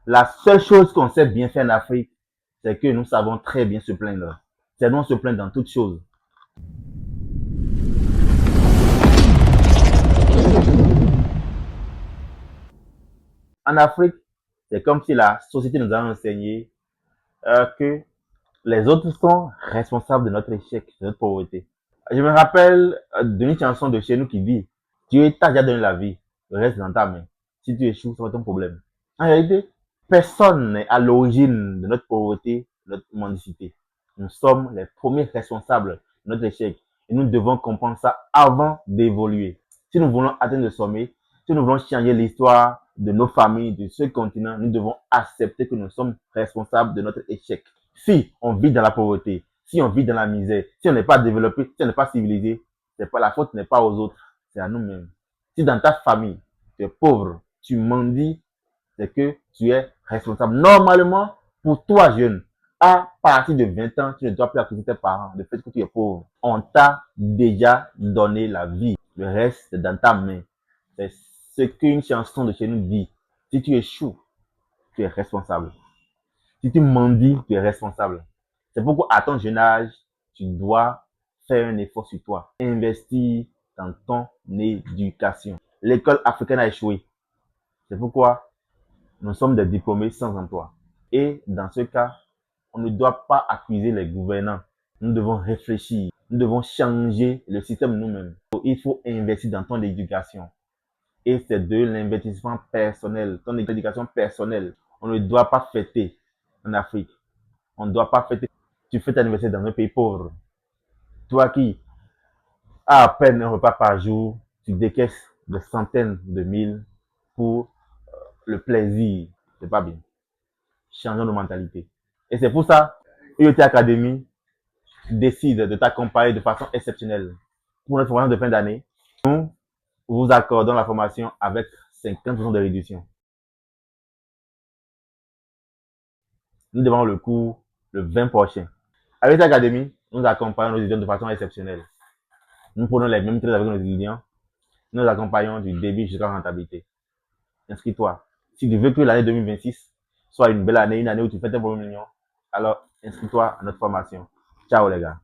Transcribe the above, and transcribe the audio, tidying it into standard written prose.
La seule chose qu'on sait bien faire en Afrique, c'est que nous savons très bien se plaindre. C'est nous on se plaint dans toutes choses. En Afrique, c'est comme si la société nous a enseigné que les autres sont responsables de notre échec, de notre pauvreté. Je me rappelle d'une chanson de chez nous qui dit Dieu t'a déjà donné la vie, le reste dans ta main. Si tu échoues, ça va être ton problème. En réalité, personne n'est à l'origine de notre pauvreté, de notre mendicité. Nous sommes les premiers responsables de notre échec et nous devons comprendre ça avant d'évoluer. Si nous voulons atteindre le sommet, si nous voulons changer l'histoire de nos familles, de ce continent, nous devons accepter que nous sommes responsables de notre échec. Si on vit dans la pauvreté, si on vit dans la misère, si on n'est pas développé, si on n'est pas civilisé, c'est pas la faute n'est pas aux autres, c'est à nous-mêmes. Si dans ta famille, tu es pauvre, tu mendies, c'est que tu es responsable. Normalement, pour toi, jeune, à partir de 20 ans, tu ne dois plus accuser tes parents du fait que tu es pauvre. On t'a déjà donné la vie. Le reste, c'est dans ta main. C'est ce qu'une chanson de chez nous dit. Si tu échoues, tu es responsable. Si tu mendies, tu es responsable. C'est pourquoi, à ton jeune âge, tu dois faire un effort sur toi. Investir dans ton éducation. L'école africaine a échoué. C'est pourquoi nous sommes des diplômés sans emploi. Et dans ce cas, on ne doit pas accuser les gouvernants. Nous devons réfléchir. Nous devons changer le système nous-mêmes. Il faut investir dans ton éducation. Et c'est de l'investissement personnel, ton éducation personnelle. On ne doit pas fêter en Afrique. On ne doit pas fêter. Tu fais ta anniversaire dans un pays pauvre. Toi qui as à peine un repas par jour, tu décaisses des centaines de mille pour le plaisir. C'est pas bien. Changeons nos mentalités. Et c'est pour ça, IoT Academy décide de t'accompagner de façon exceptionnelle. Pour notre formation de fin d'année, nous vous accordons la formation avec 50% de réduction. Nous démarrons le cours le 20 prochain. Avec l'Académie, nous accompagnons nos étudiants de façon exceptionnelle. Nous prenons les mêmes traits avec nos étudiants. Nous accompagnons du début jusqu'à la rentabilité. Inscris-toi. Si tu veux que l'année 2026 soit une belle année, une année où tu fais tes premiers millions, alors inscris-toi à notre formation. Ciao les gars.